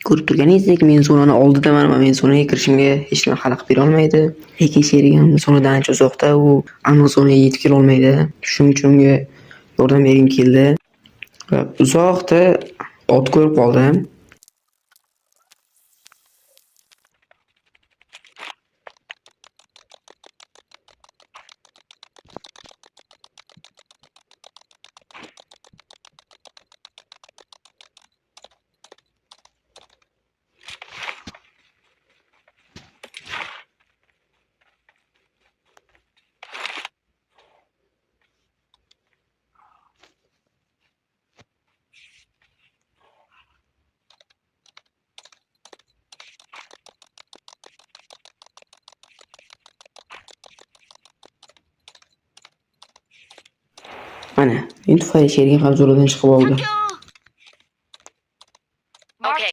Ko'rib turganingizdek, men zonani oldidaman va men zonaga kirishimga hech nima xalaqit bera olmaydi. Lekin sherigim zonadan ancha uzoqda, u aniq zonaga yetib kela olmaydi. Shuning uchun unga yordam bergim keldi. Va uzoqda ot ko'rib qoldim. Mana, endi tufayli sherigim ham zonadan chiqib oldi.